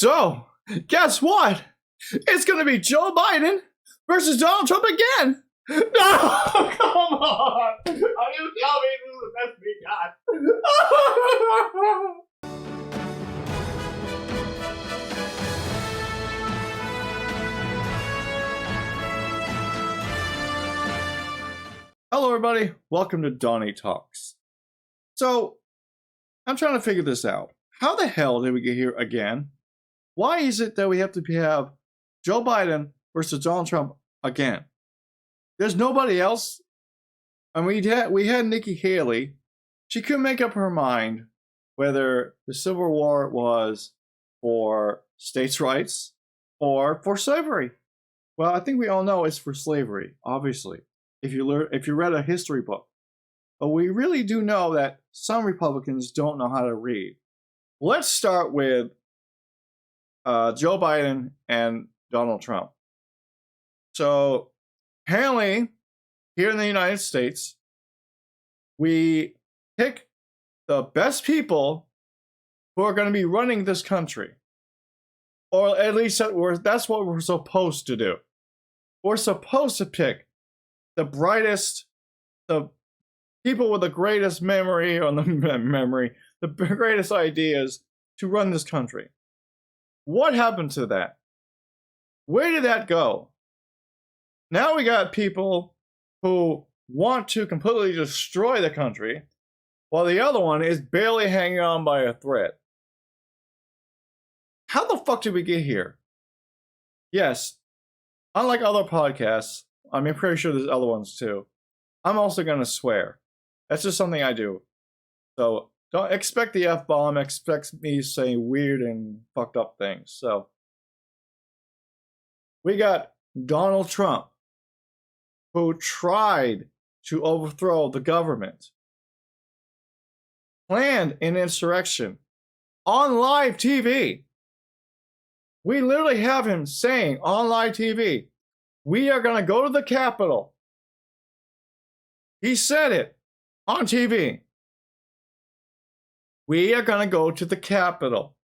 So, guess what? It's going to be Joe Biden versus Donald Trump again. No, come on. Are you telling me this is the best we got? Hello, everybody. Welcome to DonnieTalks. So, I'm trying to figure this out. How the hell did we get here again? Why is it that we have to have Joe Biden versus Donald Trump again? There's nobody else. And we had Nikki Haley. She couldn't make up her mind whether the Civil War was for states' rights or for slavery. Well, I think we all know it's for slavery, obviously, if you read a history book. But we really do know that some Republicans don't know how to read. Let's start with Joe Biden and Donald Trump. So apparently, here in the United States, we pick the best people who are going to be running this country. Or at least that's what we're supposed to do. We're supposed to pick the brightest, the people with the greatest memory, the greatest ideas to run this country. What happened to that? Where did that go? Now we got people who want to completely destroy the country, while the other one is barely hanging on by a thread. How the fuck did we get here? Yes, unlike other podcasts, I'm pretty sure there's other ones too, I'm also going to swear. That's just something I do. So don't expect the F-bomb, expect me saying weird and fucked up things. So we got Donald Trump, who tried to overthrow the government, planned an insurrection on live TV. We literally have him saying on live TV, we are going to go to the Capitol. He said it on TV. We are going to go to the Capitol.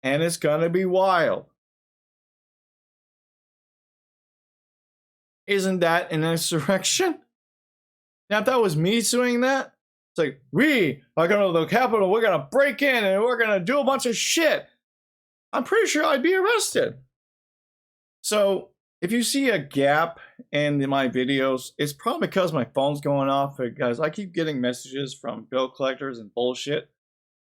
And it's going to be wild. Isn't that an insurrection? Now, if that was me doing that, it's like, we are going to the Capitol, we're going to break in and we're going to do a bunch of shit. I'm pretty sure I'd be arrested. So, if you see a gap in my videos, it's probably because my phone's going off, because I keep getting messages from bill collectors and bullshit.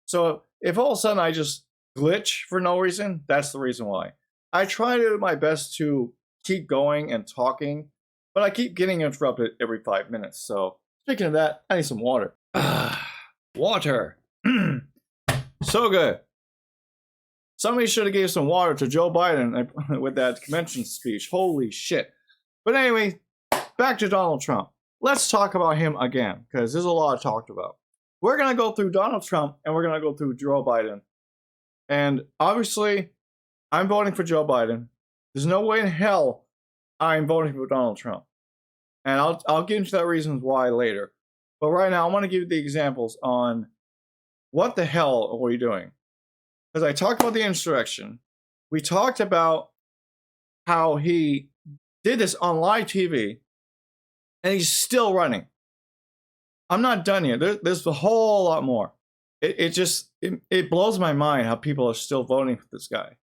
So if all of a sudden I just glitch for no reason, that's the reason why. I try to do my best to keep going and talking, but I keep getting interrupted every 5 minutes. So speaking of that, I need some water. Water. So good. Somebody should have gave some water to Joe Biden with that convention speech. Holy shit. But anyway, back to Donald Trump. Let's talk about him again, because there's a lot talked about. We're going to go through Donald Trump, and we're going to go through Joe Biden. And obviously, I'm voting for Joe Biden. There's no way in hell I'm voting for Donald Trump. And I'll get into that reasons why later. But right now, I want to give you the examples on what the hell are we doing. Because I talked about the insurrection. We talked about how he did this on live TV, and he's still running. I'm not done yet. There's a whole lot more. It blows my mind how people are still voting for this guy.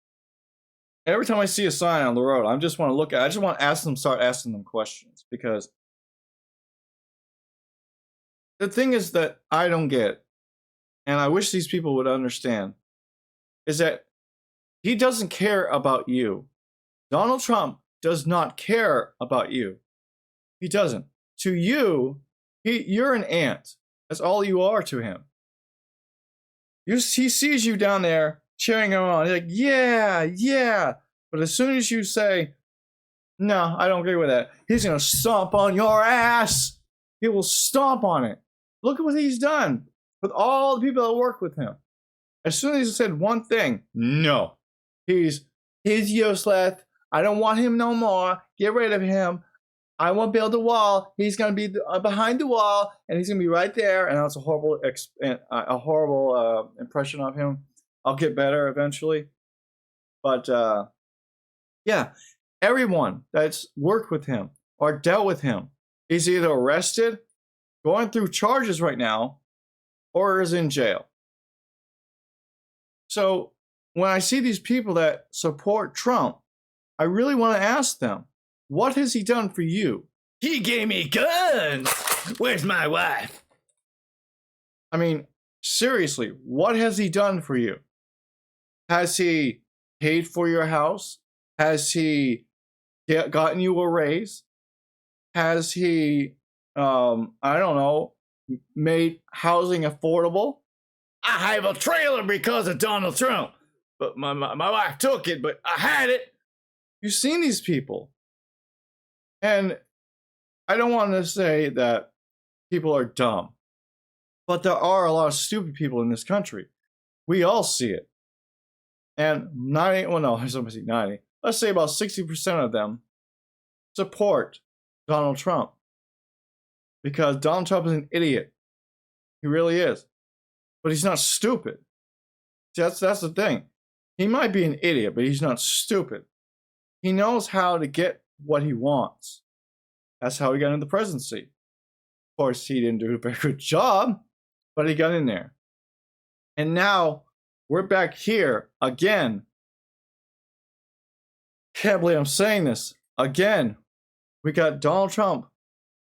Every time I see a sign on the road, I just want to look at it. I just want to start asking them questions, because the thing is that I don't get, and I wish these people would understand, is that he doesn't care about you. Donald Trump does not care about you. He doesn't. To you, you're an ant. That's all you are to him. He sees you down there cheering him on. He's like, yeah, yeah. But as soon as you say, no, I don't agree with that, he's going to stomp on your ass. He will stomp on it. Look at what he's done with all the people that work with him. As soon as he said one thing, no. He's useless. I don't want him no more. Get rid of him. I won't build a wall. He's going to be behind the wall, and he's going to be right there. And that's a horrible impression of him. I'll get better eventually. But yeah, everyone that's worked with him or dealt with him is either arrested, going through charges right now, or is in jail. So when I see these people that support Trump, I really want to ask them, what has he done for you? He gave me guns. Where's my wife? I mean, seriously, what has he done for you? Has he paid for your house? Has he gotten you a raise? Has he, I don't know, made housing affordable? I have a trailer because of Donald Trump. But my wife took it, but I had it. You've seen these people. And I don't want to say that people are dumb, but there are a lot of stupid people in this country. We all see it. And 90, well, no, I was going to say 90. Let's say about 60% of them support Donald Trump. Because Donald Trump is an idiot. He really is. But he's not stupid. That's the thing. He might be an idiot, but he's not stupid. He knows how to get what he wants. That's how he got into the presidency. Of course, he didn't do a very good job, but he got in there. And now we're back here again. Can't believe I'm saying this. Again, we got Donald Trump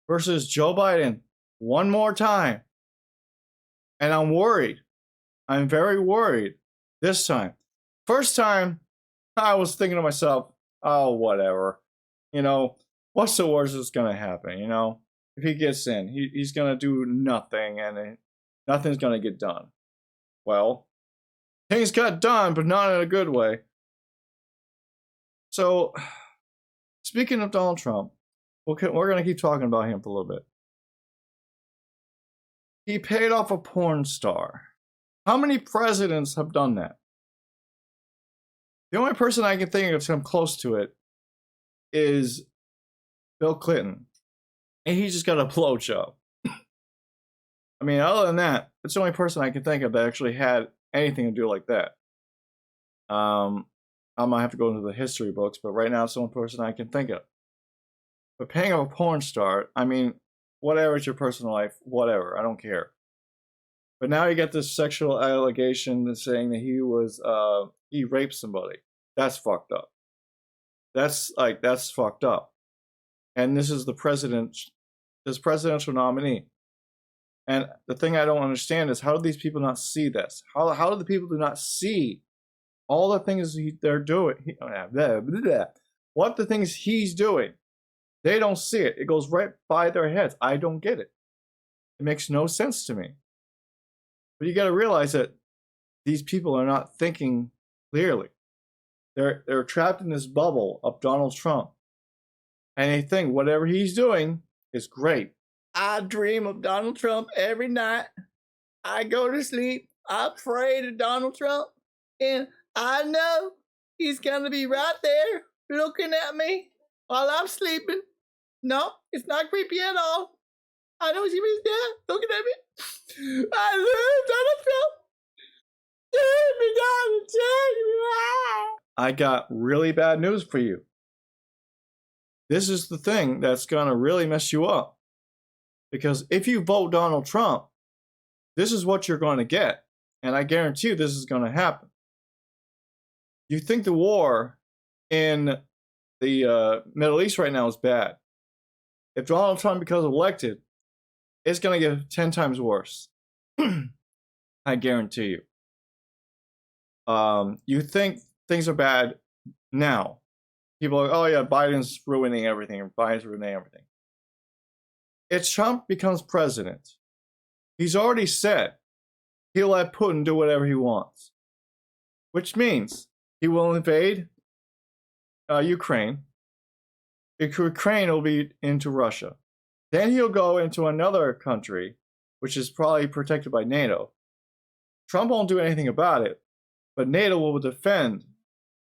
versus Joe Biden one more time. And I'm worried. I'm very worried this time. First time, I was thinking to myself, oh, whatever. You know, what's the worst that's going to happen? You know, if he gets in, he's going to do nothing and nothing's going to get done. Well, things got done, but not in a good way. So, speaking of Donald Trump, we're going to keep talking about him for a little bit. He paid off a porn star. How many presidents have done that? The only person I can think of to come close to it is Bill Clinton. And he just got a blowjob. I mean, other than that, it's the only person I can think of that actually had anything to do like that. I might have to go into the history books, but right now it's the only person I can think of. But paying off a porn star, I mean, whatever, it's your personal life, whatever, I don't care. But now you get this sexual allegation saying that he raped somebody. That's fucked up. That's fucked up. And this is this presidential nominee. And the thing I don't understand is, how do these people not see this? How do the people do not see all the things they're doing? What the things he's doing? They don't see it. It goes right by their heads. I don't get it. It makes no sense to me. But you got to realize that these people are not thinking clearly. They're trapped in this bubble of Donald Trump. And they think whatever he's doing is great. I dream of Donald Trump every night. I go to sleep. I pray to Donald Trump. And I know he's going to be right there looking at me while I'm sleeping. No, it's not creepy at all. I know he's there looking at me. I love Donald Trump. Take me down and take me out. I got really bad news for you. This is the thing that's going to really mess you up. Because if you vote Donald Trump, this is what you're going to get. And I guarantee you this is going to happen. You think the war in the Middle East right now is bad. If Donald Trump becomes elected, it's going to get 10 times worse. I guarantee you. You think things are bad now. People are like, oh yeah, Biden's ruining everything. Biden's ruining everything. If Trump becomes president, he's already said he'll let Putin do whatever he wants. Which means he will invade Ukraine. Ukraine will be into Russia. Then he'll go into another country, which is probably protected by NATO. Trump won't do anything about it, but NATO will defend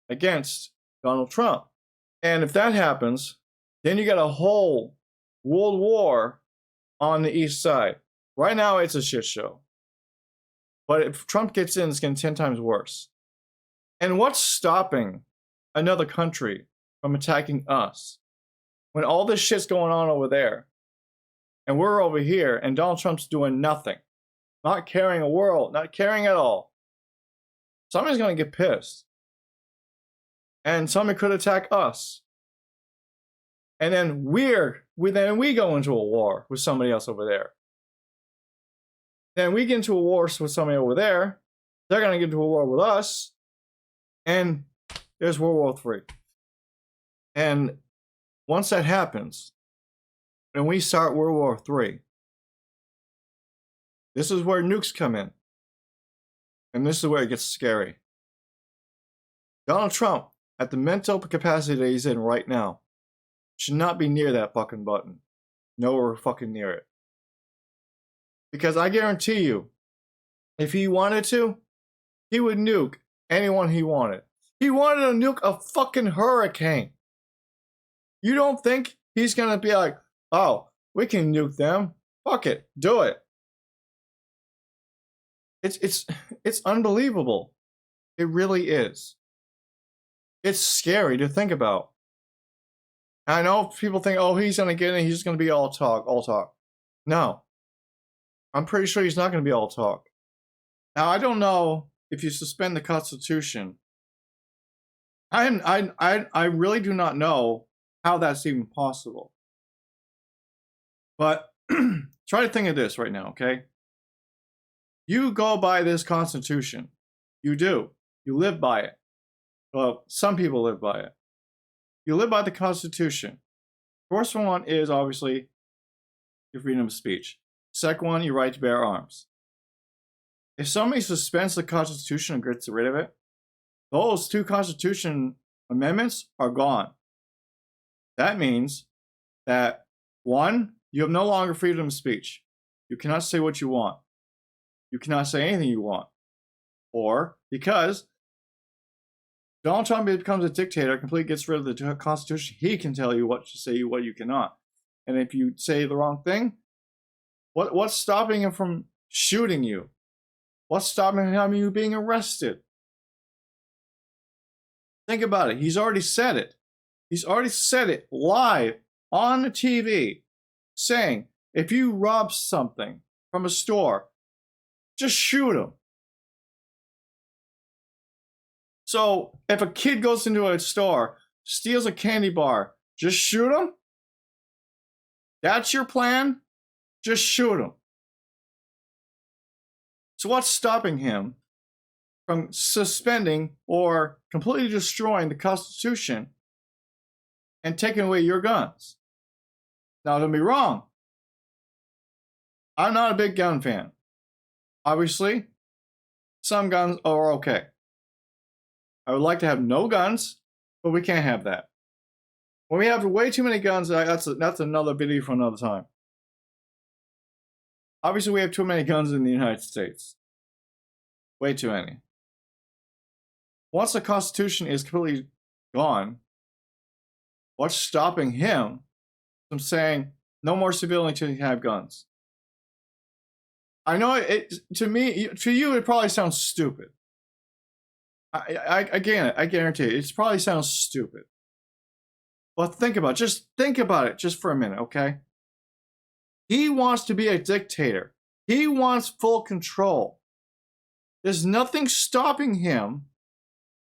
against Donald Trump. And if that happens, then you got a whole world war on the east side. Right now, it's a shit show. But if Trump gets in, it's going to be 10 times worse. And what's stopping another country from attacking us when all this shit's going on over there and we're over here and Donald Trump's doing nothing, not caring a world, not caring at all? Somebody's going to get pissed. And somebody could attack us. And then we go into a war with somebody else over there. Then we get into a war with somebody over there. They're going to get into a war with us. And there's World War III. And once that happens, and we start World War III, this is where nukes come in. And this is where it gets scary. Donald Trump, at the mental capacity that he's in right now, should not be near that fucking button. Nowhere fucking near it. Because I guarantee you, if he wanted to, he would nuke anyone he wanted. He wanted to nuke a fucking hurricane. You don't think he's gonna be like, oh, we can nuke them? Fuck it, do it. It's unbelievable. It really is. It's scary to think about. I know people think, oh, he's gonna get in, he's just gonna be all talk. No. I'm pretty sure he's not gonna be all talk. Now, I don't know if you suspend the Constitution. I really do not know how that's even possible. But try to think of this right now, okay? You go by this Constitution. You do. You live by it. Well, some people live by it. You live by the Constitution. First one is obviously your freedom of speech. Second one, your right to bear arms. If somebody suspends the Constitution and gets rid of it, those two Constitution amendments are gone. That means that, one, you have no longer freedom of speech. You cannot say what you want. You cannot say anything you want. Or, because Donald Trump becomes a dictator, completely gets rid of the Constitution, he can tell you what to say, what you cannot. And if you say the wrong thing, what's stopping him from shooting you? What's stopping him from you being arrested? Think about it. He's already said it. He's already said it live on the TV, saying, if you rob something from a store, just shoot him. So if a kid goes into a store, steals a candy bar, just shoot him? That's your plan? Just shoot him. So what's stopping him from suspending or completely destroying the Constitution and taking away your guns? Now, don't be wrong. I'm not a big gun fan. Obviously, some guns are okay. I would like to have no guns, but we can't have that. When we have way too many guns, that's another video for another time. Obviously, we have too many guns in the United States. Way too many. Once the Constitution is completely gone, what's stopping him from saying no more civilians can have guns? I know to you, it probably sounds stupid. I guarantee it. It probably sounds stupid. But think about it just for a minute, okay? He wants to be a dictator. He wants full control. There's nothing stopping him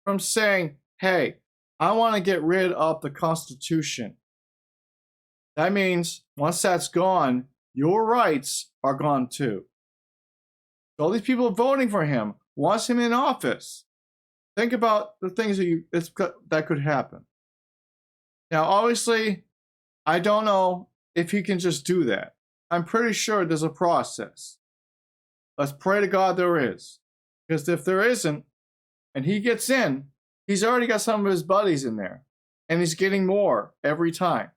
from saying, hey, I want to get rid of the Constitution. That means once that's gone, your rights are gone too. So all these people voting for him wants him in office. Think about the things that could happen. Now, obviously, I don't know if he can just do that. I'm pretty sure there's a process. Let's pray to God there is. Because if there isn't, and he gets in, he's already got some of his buddies in there. And he's getting more every time.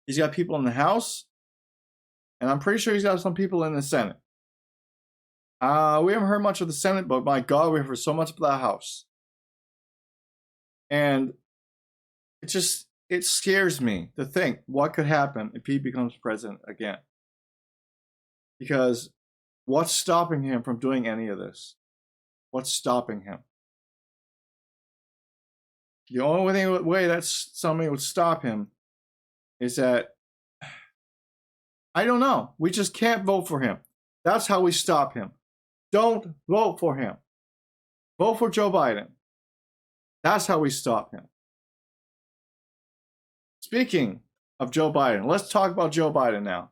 He's got people in the House. And I'm pretty sure he's got some people in the Senate. We haven't heard much of the Senate, but my God, we've heard so much about the House. And it scares me to think what could happen if he becomes president again. Because what's stopping him from doing any of this? What's stopping him? The only way that somebody would stop him is that, I don't know. We just can't vote for him. That's how we stop him. Don't vote for him. Vote for Joe Biden. That's how we stop him. Speaking of Joe Biden, let's talk about Joe Biden now.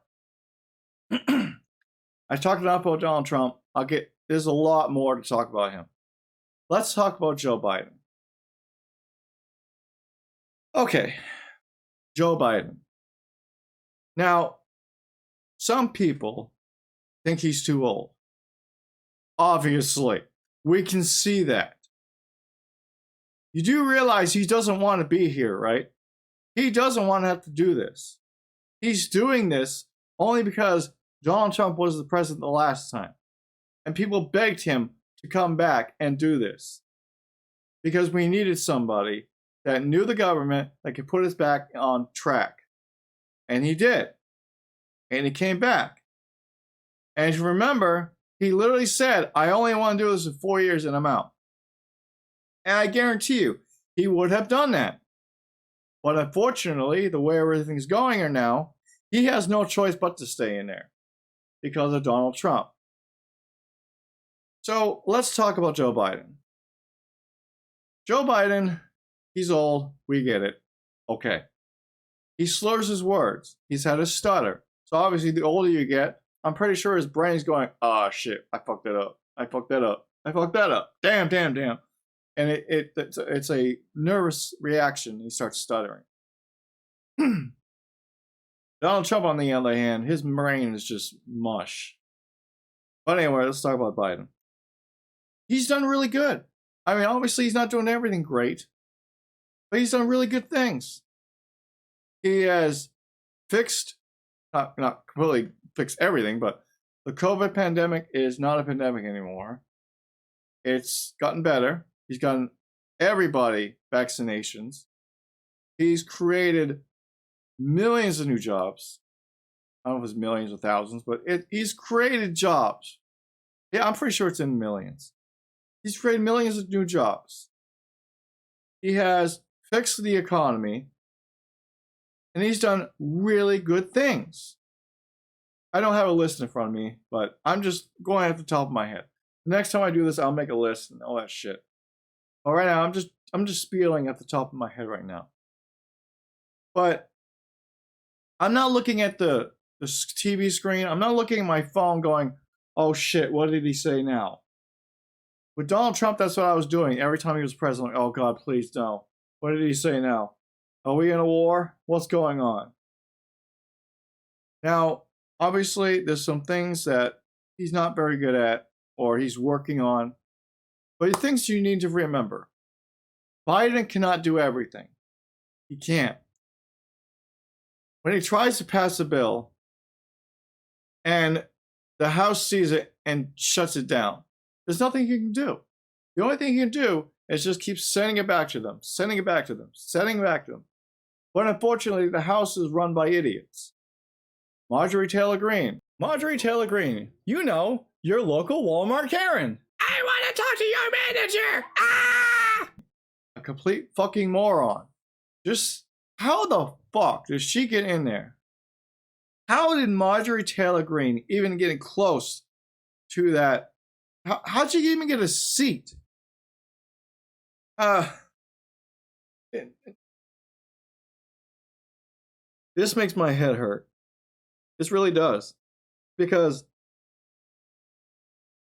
I talked enough about Donald Trump. There's a lot more to talk about him. Let's talk about Joe Biden. Okay, Joe Biden. Now, some people think he's too old. Obviously, we can see that. You do realize he doesn't want to be here, right? He doesn't want to have to do this. He's doing this only because Donald Trump was the president the last time. And people begged him to come back and do this. Because we needed somebody that knew the government that could put us back on track. And he did. And he came back. And if you remember, he literally said, I only want to do this for 4 years and I'm out. And I guarantee you, he would have done that. But unfortunately, the way everything's going right now, he has no choice but to stay in there because of Donald Trump. So let's talk about Joe Biden. Joe Biden, he's old. We get it. Okay. He slurs his words. He's had a stutter. So obviously, the older you get, I'm pretty sure his brain's going, oh shit, I fucked that up. I fucked that up. I fucked that up. Damn. And it's a nervous reaction. He starts stuttering. Donald Trump, on the other hand, his brain is just mush. But anyway, let's talk about Biden. He's done really good. I mean, obviously, he's not doing everything great, but he's done really good things. He has fixed, not completely fixed everything, but the COVID pandemic is not a pandemic anymore. It's gotten better. He's gotten everybody vaccinations. He's created millions of new jobs. I don't know if it's millions or thousands, but he's created jobs. Yeah, I'm pretty sure it's in millions. He's created millions of new jobs. He has fixed the economy. And he's done really good things. I don't have a list in front of me, but I'm just going at the top of my head. The next time I do this, I'll make a list and all that shit. But right now, I'm just spieling at the top of my head right now. But I'm not looking at the TV screen. I'm not looking at my phone going, oh shit, what did he say now? With Donald Trump, that's what I was doing. Every time he was president, oh God, please don't. What did he say now? Are we in a war? What's going on? Now, obviously, there's some things that he's not very good at or he's working on. But the things you need to remember. Biden cannot do everything. He can't. When he tries to pass a bill and the House sees it and shuts it down, there's nothing he can do. The only thing he can do is just keep sending it back to them, sending it back to them, sending it back to them. But unfortunately, the House is run by idiots. Marjorie Taylor Greene. Marjorie Taylor Greene. You know, your local Walmart Karen. I want to talk to your manager. Ah! A complete fucking moron. Just how the fuck did she get in there? How did Marjorie Taylor Greene even get close to that? How'd she even get a seat? This makes my head hurt. This really does. Because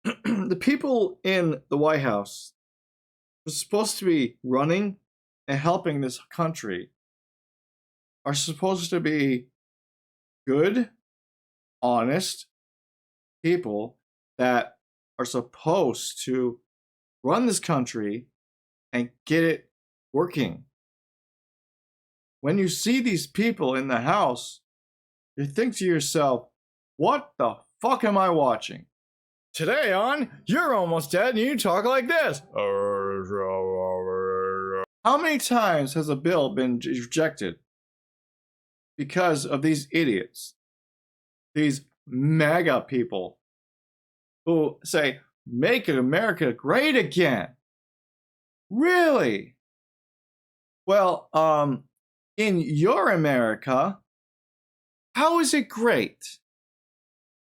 the people in the White House who are supposed to be running and helping this country are supposed to be good, honest people that are supposed to run this country and get it working. When you see these people in the House, you think to yourself, what the fuck am I watching? Today on You're Almost Dead and You Talk Like This. How many times has a bill been rejected because of these idiots? These MAGA people who say, make America great again. Really? Well, in your America, how is it great?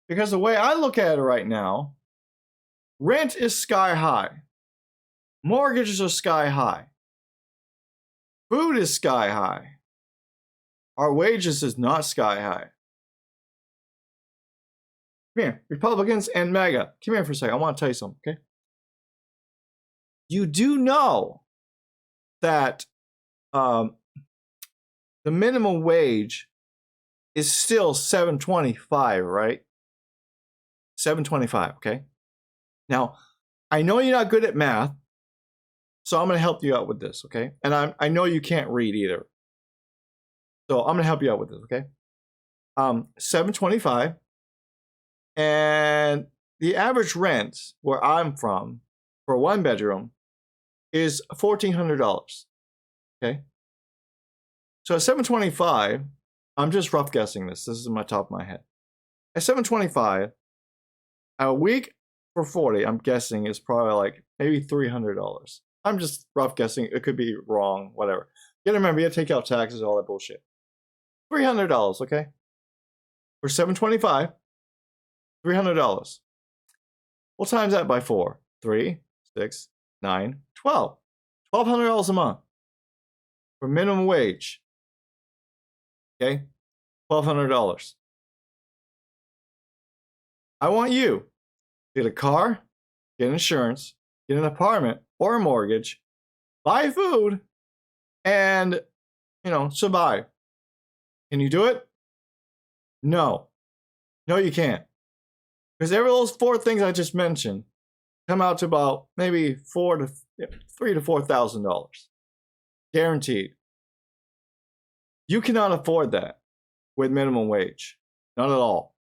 Because the way I look at it right now, rent is sky high. Mortgages are sky high. Food is sky high. Our wages is not sky high. Come here, Republicans and MAGA. Come here for a second. I want to tell you something, okay? You do know that the minimum wage is still $7.25, right? $7.25, okay? Now, I know you're not good at math, so I'm going to help you out with this, okay? And I know you can't read either. So I'm going to help you out with this, okay? $7.25, and the average rent where I'm from for a 1-bedroom is $1,400, okay? So at $7.25, I'm just rough guessing this. This is my top of my head. At $7.25, a week for 40, I'm guessing is probably like maybe $300. I'm just rough guessing. It could be wrong, whatever. You gotta remember, you gotta take out taxes, all that bullshit. $300, okay? For $7.25, $300. We'll times that by 4. 3, 6, 9, 12. $1,200 a month for minimum wage. Okay? $1,200. I want you to get a car, get insurance, get an apartment or a mortgage, buy food, and, survive. Can you do it? No. No, you can't. Because every those 4 things I just mentioned come out to about maybe $3,000 to $4,000. Guaranteed. You cannot afford that with minimum wage. Not at all.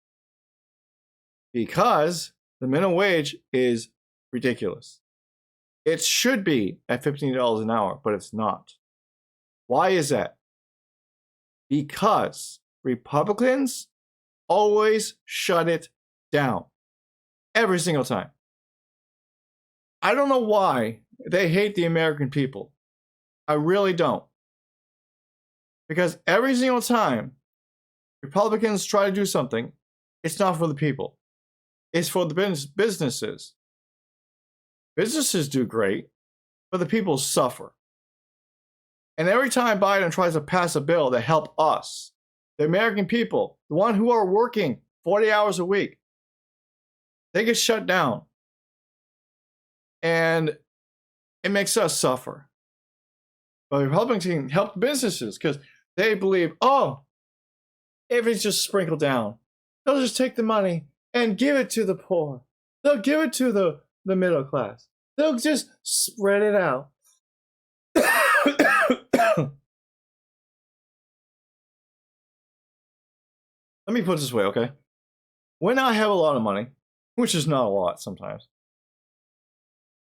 Because the minimum wage is ridiculous. It should be at $15 an hour, but it's not. Why is that? Because Republicans always shut it down. Every single time. I don't know why they hate the American people. I really don't. Because every single time Republicans try to do something, it's not for the people. It's for the businesses. Businesses do great, but the people suffer. And every time Biden tries to pass a bill to help us, the American people, the one who are working 40 hours a week, they get shut down. And it makes us suffer. But Republicans can help the businesses because they believe, if it's just sprinkled down, they'll just take the money and give it to the poor. They'll give it to the middle class. They'll just spread it out. Let me put it this way, okay? When I have a lot of money, which is not a lot sometimes,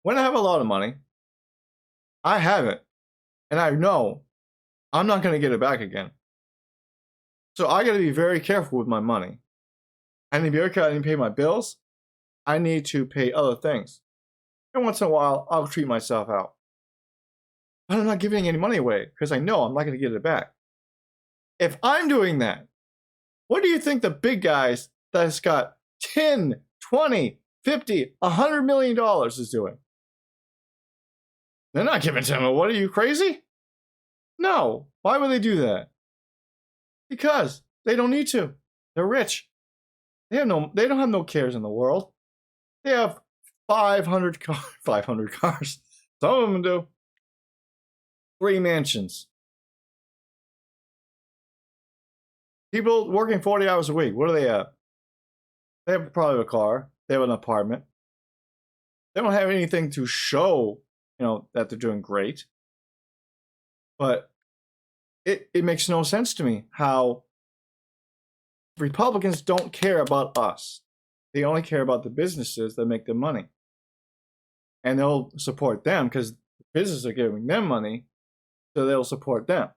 when I have a lot of money, I have it, and I know I'm not going to get it back again. So I got to be very careful with my money. I need to be very careful. I need to pay my bills. I need to pay other things. And once in a while, I'll treat myself out. But I'm not giving any money away because I know I'm not going to get it back. If I'm doing that, what do you think the big guys that's got 10, 20, 50, $100 million is doing? They're not giving to me. What, are you crazy? No. Why would they do that? Because they don't need to. They're rich. They don't have no cares in the world. They have 500 cars. Some of them do. 3 mansions. People working 40 hours a week. What do they have? They have probably a car. They have an apartment. They don't have anything to show, that they're doing great. But it makes no sense to me how Republicans don't care about us. They only care about the businesses that make them money. And they'll support them because the businesses are giving them money, so they'll support them.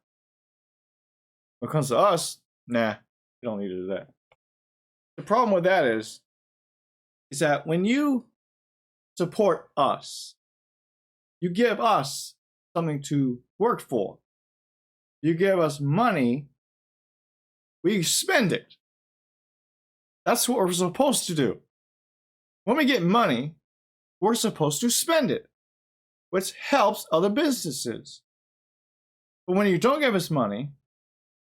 When it comes to us, nah, you don't need to do that. The problem with that is that when you support us, you give us something to work for. You give us money, we spend it. That's what we're supposed to do. When we get money, we're supposed to spend it, which helps other businesses. But when you don't give us money,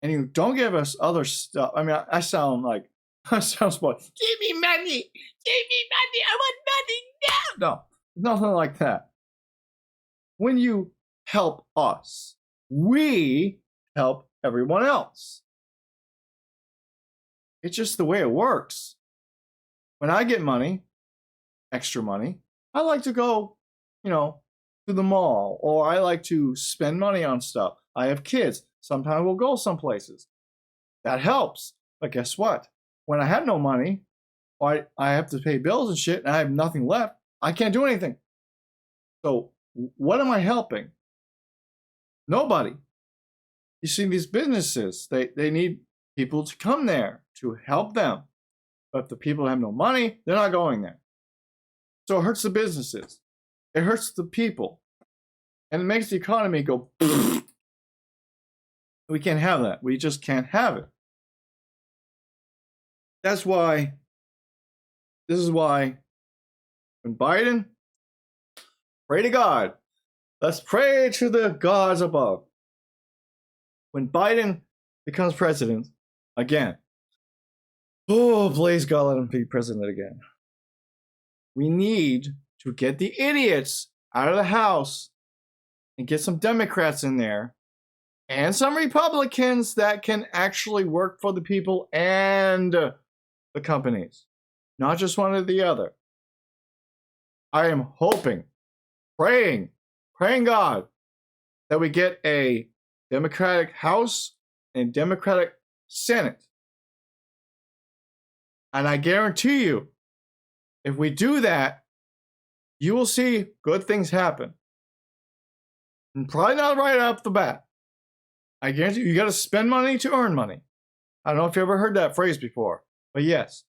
and you don't give us other stuff, I mean, I sound like, I sound spoiled. Give me money. Give me money. I want money now. No, nothing like that. When you help us, we help everyone else. It's just the way it works. When I get money, extra money, I like to go, to the mall, or I like to spend money on stuff. I have kids. Sometimes we'll go some places. That helps. But guess what? When I have no money, or I have to pay bills and shit, and I have nothing left, I can't do anything. So what am I helping? Nobody. You see, these businesses, they need people to come there to help them. But if the people have no money, they're not going there. So it hurts the businesses. It hurts the people. And it makes the economy go. We can't have that. We just can't have it. This is why when Biden, pray to God. Let's pray to the gods above. When Biden becomes president again, oh, please God, let him be president again. We need to get the idiots out of the House and get some Democrats in there and some Republicans that can actually work for the people and the companies, not just one or the other. I am hoping, praying God that we get a Democratic House and Democratic Senate. And I guarantee you, if we do that, you will see good things happen. And probably not right off the bat. I guarantee you got to spend money to earn money. I don't know if you ever heard that phrase before, but yes,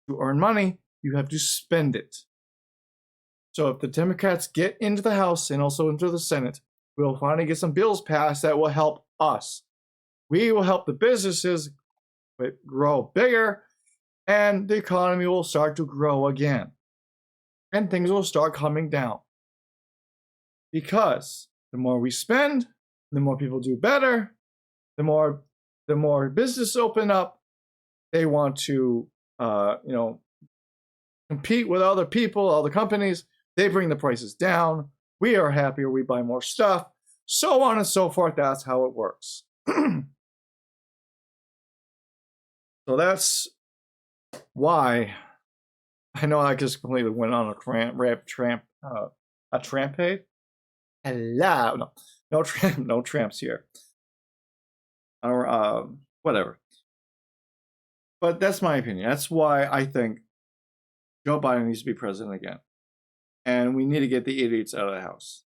to earn money, you have to spend it. So if the Democrats get into the House and also into the Senate, we'll finally get some bills passed that will help us. We will help the businesses grow bigger, and the economy will start to grow again. And things will start coming down. Because the more we spend, the more people do better, the more business open up. They want to, compete with other people, other companies. They bring the prices down. We are happier. We buy more stuff. So on and so forth. That's how it works. So that's why I know I just completely went on a trampade. Hello, no tramps here. Or whatever. But that's my opinion. That's why I think Joe Biden needs to be president again, and we need to get the idiots out of the House.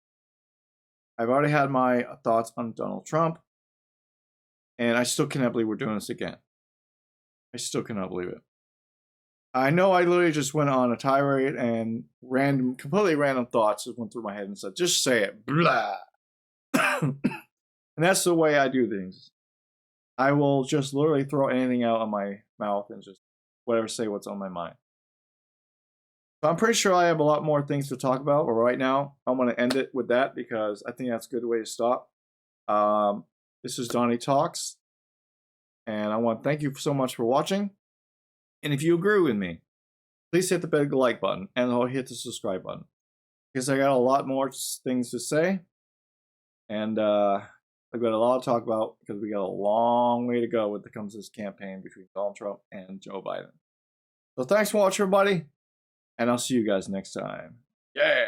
I've already had my thoughts on Donald Trump, and I still cannot believe we're doing this again. I still cannot believe it. I know I literally just went on a tirade and completely random thoughts just went through my head and said, just say it, blah. And that's the way I do things. I will just literally throw anything out of my mouth and just say what's on my mind. So I'm pretty sure I have a lot more things to talk about, but right now I'm going to end it with that because I think that's a good way to stop. This is DonnieTalks, and I want to thank you so much for watching. And if you agree with me, please hit the big like button and hit the subscribe button because I got a lot more things to say, and I've got a lot to talk about because we got a long way to go when it comes to this campaign between Donald Trump and Joe Biden. So thanks for watching, everybody, and I'll see you guys next time. Yeah.